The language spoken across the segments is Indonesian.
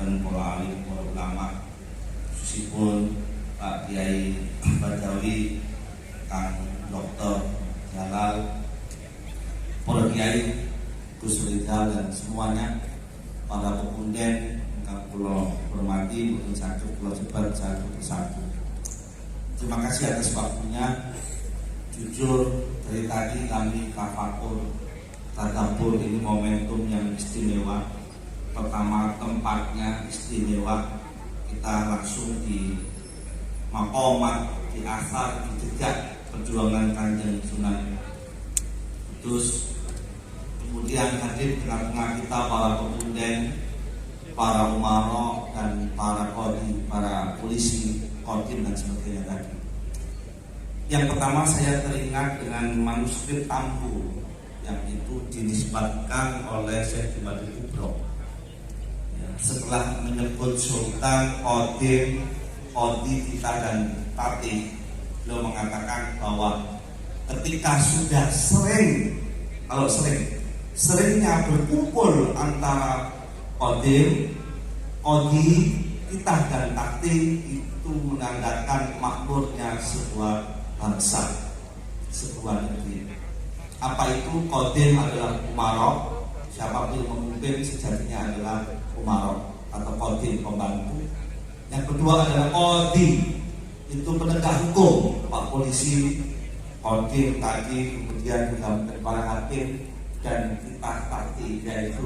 dan para alim, para ulama, khususipun Pak Kiai Badawi, Kang Dr. Jalal, para Kiai Gus Rizal dan semuanya, para pepunden yang kula hormati, mungkin satu kula sebar satu persatu. Terima kasih atas waktunya. Jujur dari tadi kami tafakur, tadabbur, ini momentum yang istimewa. Pertama, tempatnya istimewa, kita langsung di maqamat, di asar, di jejak perjuangan Kanjeng Sunan Kudus. Kemudian hadir di tengah-tengah kita para pemuda, para umara dan para qadi, para polisi, kodim dan sebagainya tadi. Yang pertama, saya teringat dengan manuskrip Tampu yang itu dinisbatkan oleh Syekh Jumadil Kubro. Setelah menyebut sultan, qadim, qadi kita dan tatih, beliau mengatakan bahwa ketika sudah seringnya berkumpul antara qadim, qadi kita dan tatih, itu menandakan makmurnya sebuah bangsa, sebuah negeri. Apa itu? Qadim adalah umarok, siapapun memimpin sejatinya adalah umarok atau qadim, pembantu. Yang kedua adalah qadi, itu penegak hukum, Pak Polisi, qadim tadi, kemudian juga para hakim, dan kita parti, yaitu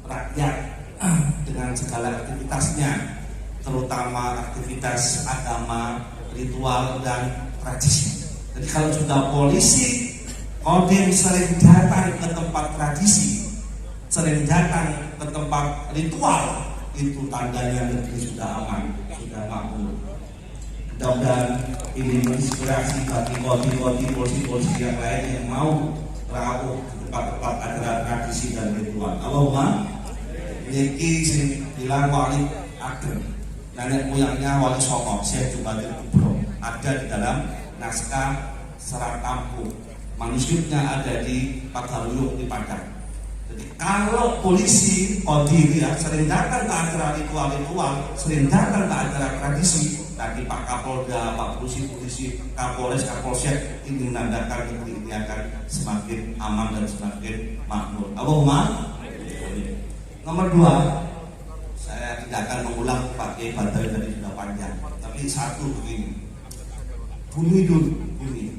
rakyat dengan segala aktivitasnya, terutama aktivitas agama, ritual dan tradisi. Jadi kalau sudah polisi, qadim sering datang ke tempat tradisi, sering datang ke tempat ritual, itu tandanya negeri sudah aman, sudah makmur. Mudah-mudahan ini menginspirasi bagi qadi-qadi, polisi-polisi yang lain yang mau rawuh ke tempat-tempat acara tradisi dan ritual. Allahumma niki sing bilang wali ageng, nenek moyangnya wali Songo, Syekh Jumadil Kubro, ada di dalam naskah Serat Tampu. Manuskripnya ada di Pagaruyung di Padang. Jadi kalau polisi, qadi ya, sering datang ke acara ritual-ritual, sering datang ke acara tradisi, tadi Pak Kapolda, Pak Polisi, Kapolres, Kapolsek, ini menandakan negeri ini akan semakin aman dan semakin makmur. Allahumma. Nomor 2, saya tidak akan mengulang Pak Kiai Badawi tadi sudah panjang, tapi satu begini, bumi dulu, bumi.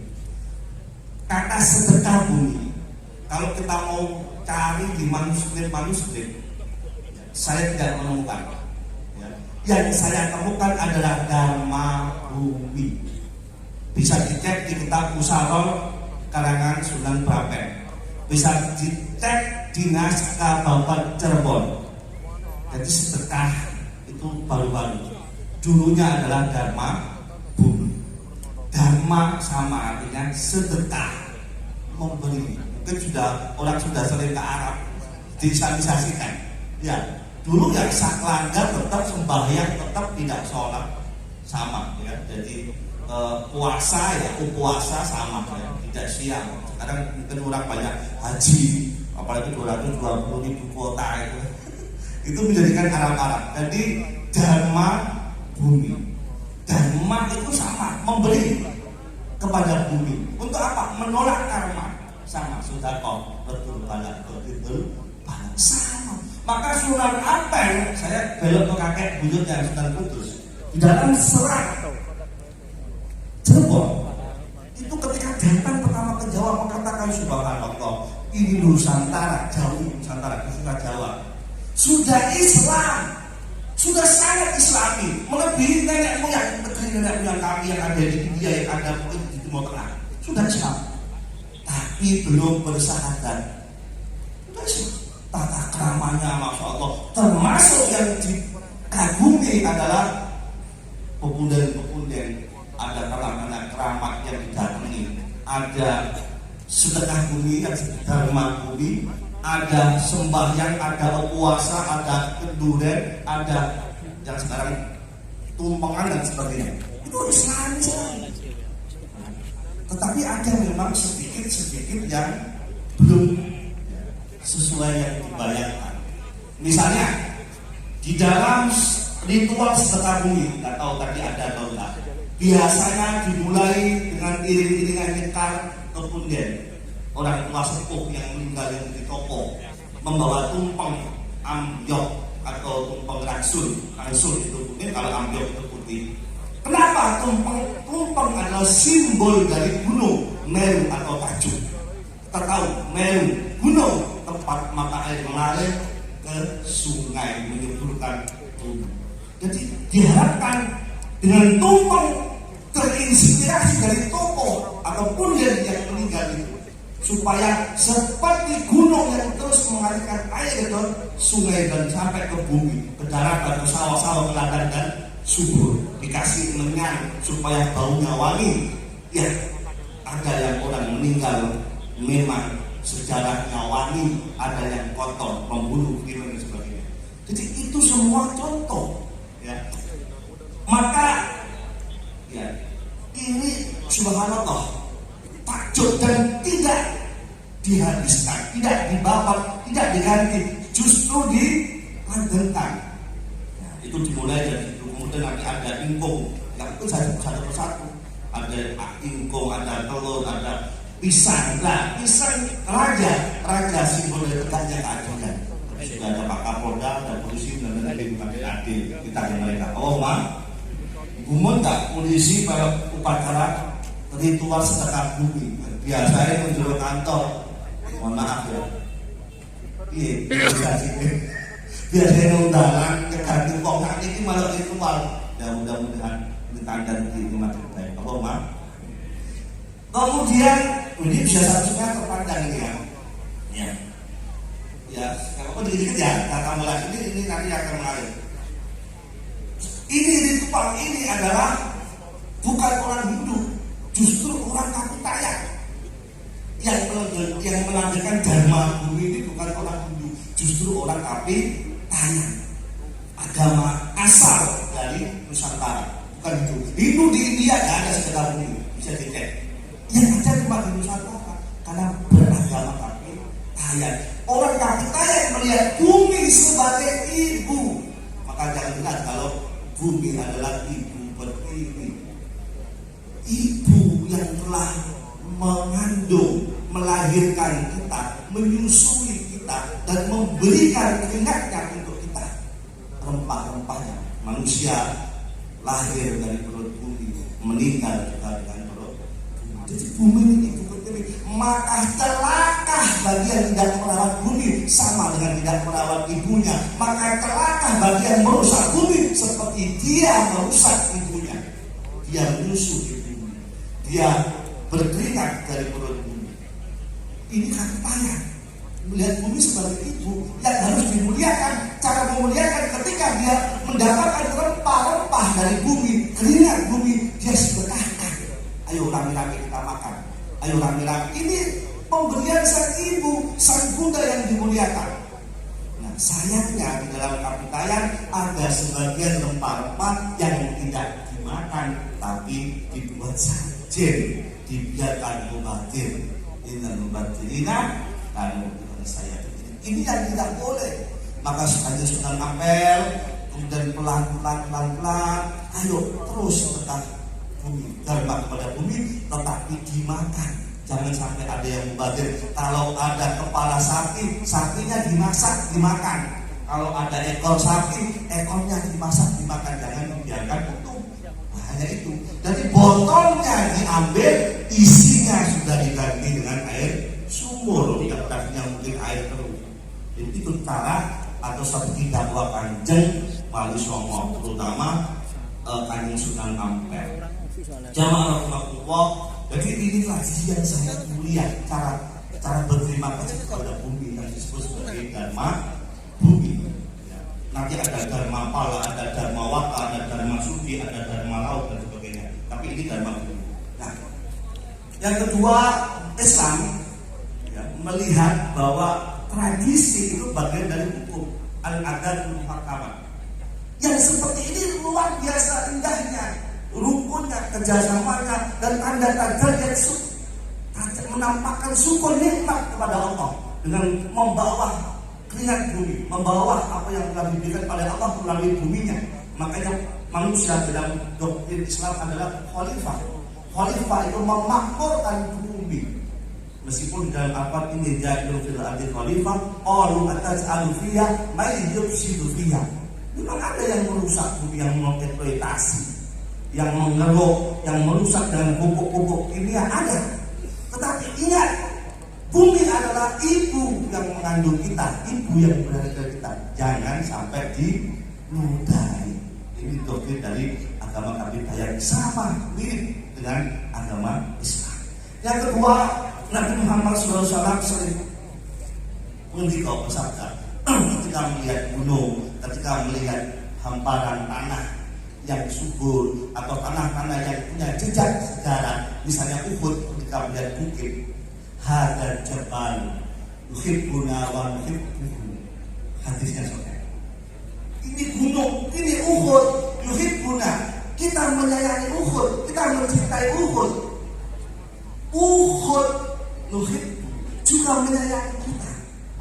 Kata sedekah bumi, kalau kita mau cari di manuskrip, saya tidak menemukan. Yang saya temukan adalah dharma bumi. Bisa dicek di kitab Musarol karangan Sunan Prapen, bisa dicek di naskah Bapak Cirebon. Jadi sedekah itu baru-baru, dulunya adalah dharma bumi. Dharma sama artinya sedekah, memberi. Mungkin orang sudah sering ke Arab, disamisasikan. Ya, dulu yang saklanggar tetap sembahyang, tetap tidak sholat, sama ya. Jadi puasa ya, puasa sama ya, tidak siang. Sekarang mungkin orang banyak haji, apalagi 220.000 kuota itu menjadikan Arab-Arab. Jadi dharma bumi, dharma itu sama, memberi kepada bumi. Untuk apa? Menolak karma. Sama, sudah kok betul balak, sama. Maka Sunan Ampel, saya belok ke kakek buyutnya Sunan Kudus, di dalam Serat Cirebon itu ketika datang pertama ke Jawa mengatakan subhanallah, ini Nusantara, jauh Nusantara, Nusantara Jawa sudah Islam, sudah sangat Islami, melebihi nenek moyang kami yang ada di India, yang ada di Timur Tengah, sudah Islam, tapi belum bersahadat. Sudah Islam, tata keramanya masya Allah, termasuk yang dikagumi adalah pepunden-pepunden, ada keramat yang didatangi, ada sedekah bumi, yang dharma bumi, ada sembahyang, ada puasa, ada kenduren, ada yang sekarang tumpengan dan sebagainya. Itu Islam. Tetapi ada memang sedikit yang belum sesuai yang dibayangkan. Misalnya Di dalam ritual sedekah bumi, nggak tahu tadi ada atau enggak, biasanya dimulai dengan iring-iringan nyekar kemudian orang tua sepuh yang meninggal yang di toko membawa tumpeng ambyok atau tumpeng rasul itu mungkin kalau ambyok itu putih. Kenapa tumpeng adalah simbol dari gunung Meru atau Tajuk. Kita tahu Meru gunung tempat mata air mengalir ke sungai menyuburkan tumpeng. Jadi diharapkan dengan tumpeng terinspirasi dari tokoh ataupun yang meninggal itu, supaya seperti gunung yang terus mengalirkan air ke sungai dan sampai ke bumi, ke darat atau sawah-sawah, ke ladang dan subur, dikasih menyan supaya baunya wangi. Ya, ada yang orang meninggal memang sejarahnya wangi, ada yang kotor, membunuh, dan sebagainya. Jadi itu semua contoh. Ya. Maka ya, ini subhanallah takjub dan tidak dihabiskan, tidak dibabat, tidak diganti, justru dilanggengkan. Ya, itu dimulai dari itu, kemudian nanti ada ingkung, yang itu satu persatu. Ada ingkung, ada telur, ada pisang. Nah, pisang raja simbol dari tegaknya keadilan. Sudah ada Pak Kapolda, ada polisi, dan lain-lain bukan adil kita yang mereka. Oh, Gumun tak polisi pada upacara ritual sedekah bumi. Biasanya menjual kantor. Mohon maaf ya. Biasanya undangan ganti kok ini malah ritual. Ya mudah-mudahan ditanda ini makin baik. Apa maaf? Kemudian ini bisa satunya terpandang ini ya. Ya, kalau dikit ya, kata mulai ini nanti akan mengalir. Ini ritual ini adalah bukan orang Hindu, justru orang Kapitayan yang melanjutkan dharma bumi ini bukan orang Hindu, justru orang Kapitayan, agama asal dari Nusantara, bukan Hindu. Hindu di India nggak ada sedekah bumi, bisa dicek. Yang ada cuma di Nusantara karena beragama Kapitayan. Orang Kapitayan melihat bumi sebagai ibu, maka jangan ingat kalau bumi adalah ibu pertiwi, ibu yang telah mengandung, melahirkan kita, menyusui kita, dan memberikan keringatnya untuk kita, rempah-rempahnya. Manusia lahir dari perut bumi, meninggal juga dari perut bumi. Jadi bumi ini ibu pertiwi. Maka celaka bagi yang tidak merawat bumi sama dengan tidak merawat ibunya. Maka celaka bagi yang merusak bumi seperti dia merusak ibunya. Dia menyusu ibunya, dia berkeringat dari perut bumi. Ini Kapitayan melihat bumi sebagai ibu yang harus dimuliakan. Cara memuliakan ketika dia mendapatkan rempah-rempah dari bumi, keringat bumi, dia sedekahkan. Ayo rame-rame kita makan. Ayo rame-rame. Ini pemberian sang ibu, sang bunda yang dimuliakan. Nah, sayangnya di dalam Kapitayan ada sebagian rempah-rempah yang tidak dimakan, tapi dibuat sajen, dibiarkan mubadir. Dan saya ini yang tidak boleh. Maka sekali Sunan Ampel, kemudian pelan-pelan, ayo terus sedekah bumi, dharma kepada bumi, tetapi dimakan. Jangan sampai ada yang mubazir. Kalau ada kepala sapi, sapinya dimasak, dimakan. Kalau ada ekor sapi, ekornya dimasak, dimakan. Jangan dibiarkan utuh. Nah, hanya itu. Jadi botolnya diambil, isinya sudah diganti dengan air sumur. Tidak tadinya mungkin air terus. Jadi itu cara atau strategi dakwah Kanjeng Wali Songo, terutama Kanjeng Sunan Ampel. Jamaah rahmatullah. Jadi inilah yang saya mulia, cara berterima kasih kepada bumi yang disebut sebagai dharma bumi. Ya. Nanti ada dharma pala, ada dharma waka, ada dharma sudi, ada dharma laut dan sebagainya. Tapi ini dharma bumi. Nah, yang kedua, Islam ya, melihat bahwa tradisi itu bagian dari hukum al-adat muhakamat. Yang seperti ini luar biasa indahnya, rukunnya, kerjasamanya, dan tanda-tanda yang menampakkan syukur nikmat kepada Allah dengan membawa keringat bumi, membawa apa yang telah diberikan pada Allah melalui buminya. Makanya manusia dalam doktrin Islam adalah khalifah. Khalifah itu memakmurkan bumi. Meskipun dalam Al-Quran ini ja'alul fil ardi khalifah, qalu ataj'alu fiha may yufsidu fiha. Memang ada yang merusak bumi, yang mengeksploitasi, yang mengeruk, yang merusak dengan pupuk-pupuk kimia, ada. Tetapi ingat, bumi adalah ibu yang mengandung kita, ibu yang berada kita. Jangan sampai diludahi. Ini doktrin dari agama kami yang sama mirip dengan agama Islam. Yang kedua, Nabi Muhammad SAW sering mengikau bersabda ketika melihat gunung, ketika melihat hamparan tanah yang subur atau tanah-tanah yang punya jejak sejarah, misalnya Uhud, ketika melihat bukit, hadal jabal yuhibbuna wa nuhibbuhu. Hadisnya saudara. Ini gunung, ini Uhud, yuhibbuna. Kita menyayangi Uhud, kita mencintai Uhud. Uhud nuhibbu juga menyayangi kita,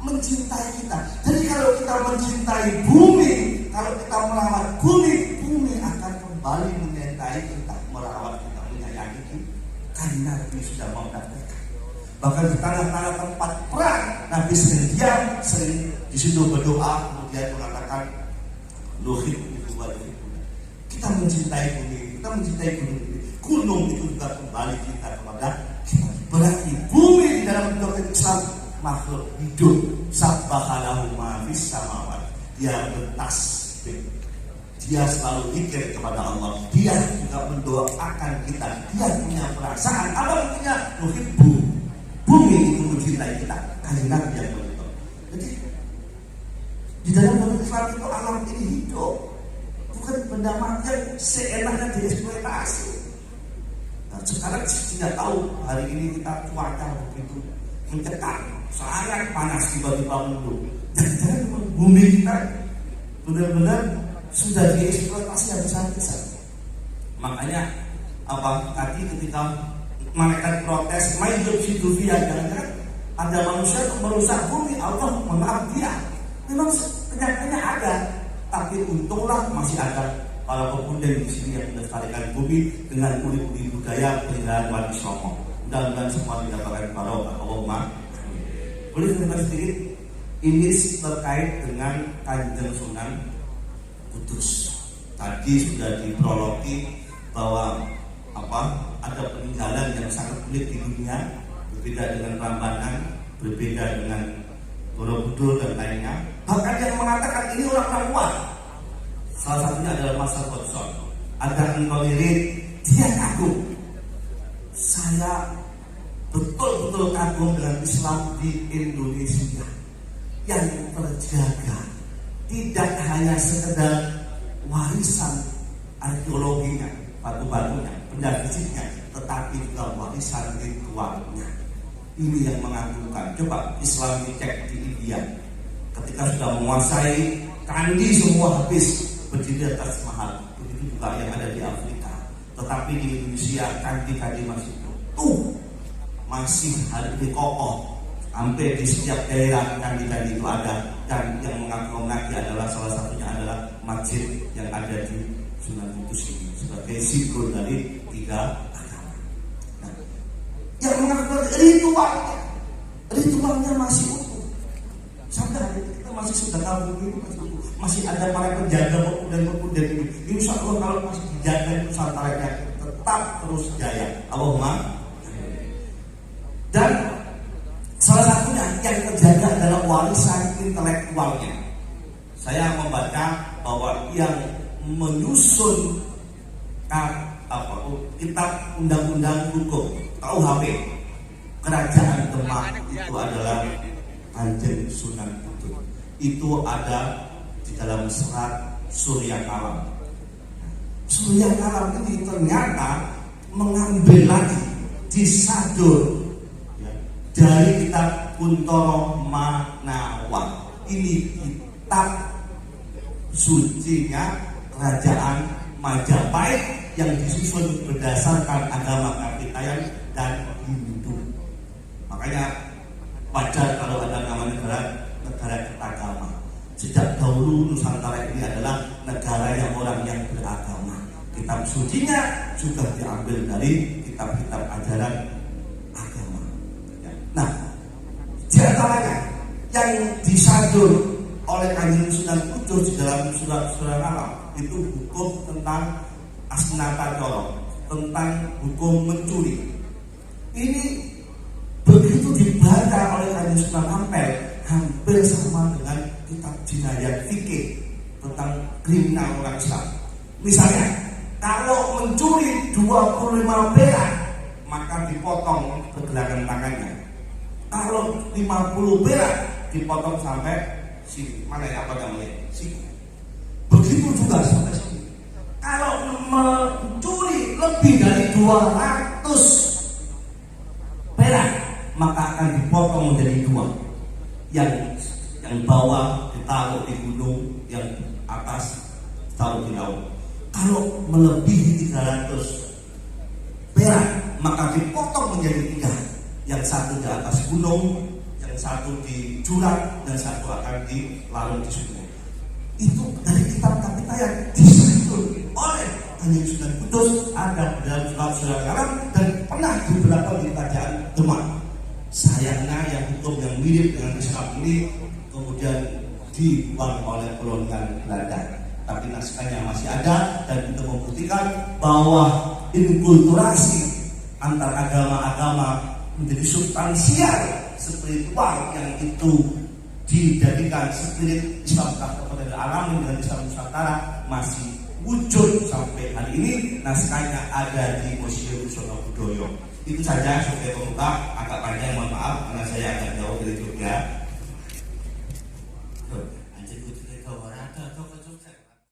mencintai kita. Jadi kalau kita mencintai bumi, kalau kita merawat bumi, bumi akan kembali mencintai kita, merawat kita, menyayangi kita. Karena Nabi sudah mengatakan. Bahkan di tanah-tanah tempat perang, Nabi sering diam, sering di situ berdoa, kemudian mengatakan, nuhibbu wa nuhibbu. Kita mencintai bumi, kita mencintai gunung ini. Gunung itu juga kembali kita kepada kita. Berarti bumi di dalam doktrin Islam makhluk hidup. Sabbahalahu ma fis samawati. Dia bertasbih. Dia selalu zikir kepada Allah. Dia juga mendoakan kita. Dia punya perasaan. Apa artinya? Nuhibbu. Bumi itu mencintai kita. Karena dia begitu. Jadi di dalam doktrin Islam itu alam ini hidup. Bukan benda mati yang seenaknya dieksploitasi. Nah, sekarang tidak tahu hari ini kita cuaca begitu mencekam, sangat panas tiba-tiba mendung. Jangan-jangan bumi kita benar-benar sudah dieksploitasi habis-habisan. Makanya tadi ketika malaikat protes, mayyub sidufia, jangan-jangan ada manusia yang merusak bumi, Allah mengalah dia. Memang penyakitnya ada, tapi untunglah masih ada para pemuda di sini yang melestarikan bumi dengan uri-uri budaya peninggalan Wali Songo. Mudah-mudahan semua didapatkan barokah. Allahumma. Boleh cerita sedikit? Ini terkait dengan Kanjeng Sunan Kudus. Tadi sudah diprologi bahwa ada peninggalan yang sangat unik di dunia, berbeda dengan Prambanan, berbeda dengan Borobudur dan lainnya. Bahkan yang mengatakan ini orang-orang kuat. Salah satunya adalah Masal Godson. Agar engkau lirik, dia kagum. Saya betul-betul kagum dengan Islam di Indonesia yang terjaga. Tidak hanya sekedar warisan arkeologinya, batu-batunya, benda fisiknya, tetapi juga warisan ritualnya. Ini yang mengagumkan. Coba Islam dicek di India. Ketika sudah menguasai candi semua habis, berdiri atas mahal. Begitu juga yang ada di Afrika. Tetapi di Indonesia candi-candi masih utuh, masih ada di kokoh. Hampir di setiap daerah candi-candi itu ada. Dan yang mengaku-ngaku adalah salah satunya adalah masjid yang ada di Sunan Kudus ini sebagai simbol dari 3 agama. Nah, yang mengaku ritualnya masih utuh. Sampai hari ini kita masih sedekah bumi, masih ada para penjaga pemuda ini. Insya Allah kalau masih dijaga Nusantaranya tetap terus jaya. Allahumma. Dan salah satunya yang terjaga adalah warisan intelektualnya. Saya membaca bahwa yang menyusun kitab undang-undang hukum KUHP Kerajaan Demak itu adalah Kanjeng Sunan Kudus. Itu ada di dalam serat Surya Kalam. Surya Kalam ini ternyata mengambil lagi disadur dari kitab Kuntoro Manawa. Ini kitab sucinya Kerajaan Majapahit yang disusun berdasarkan agama Kapitayan dan Hindu. Makanya wajar kalau ada nama negara Ketatakan. Sejak dahulu Nusantara ini adalah negara yang orang yang beragama. Kitab sucinya juga diambil dari kitab-kitab ajaran agama. Nah, di antaranya yang disanjung oleh Kanjeng Sunan Kudus di dalam surat-surat alam itu hukum tentang asnata colok, tentang hukum mencuri. Ini begitu dibaca oleh Kanjeng Sunan Ampel, hampir sama dengan kitab jinayat fikih tentang kriminal orang Islam. Misalnya, kalau mencuri 25 perak, maka dipotong pergelangan tangannya. Kalau 50 perak, dipotong sampai sini. Mana ya, apa namanya? Sini. Begitu juga sampai sini. Kalau mencuri lebih dari 200 perak, maka akan dipotong menjadi dua. Yang bawah ditaruh di gunung, yang atas taruh di laut. Kalau melebihi 300 perak, maka dipotong menjadi tiga. Yang satu di atas gunung, yang satu di jurang, dan satu akan dilarung di sungai. Itu dari kitab kita yang disentuh oleh Kanjeng Sunan Kudus, ada dalam surat-surat Arab dan pernah di beberapa di kerajaan Demak. Sayangnya yang hukum yang mirip dengan Islam ini kemudian dibuang oleh kolonial Belanda. Tapi naskahnya masih ada dan itu membuktikan bahwa inkulturasi antar agama-agama menjadi substansial spiritual yang itu dijadikan spirit Islam kepada alam dan Islam Nusantara masih wujud sampai hari ini. Naskahnya ada di Museum Sono Budoyo. Itu saja sebagai pembuka, agak panjang, mohon maaf karena saya agak jauh dari Jogja.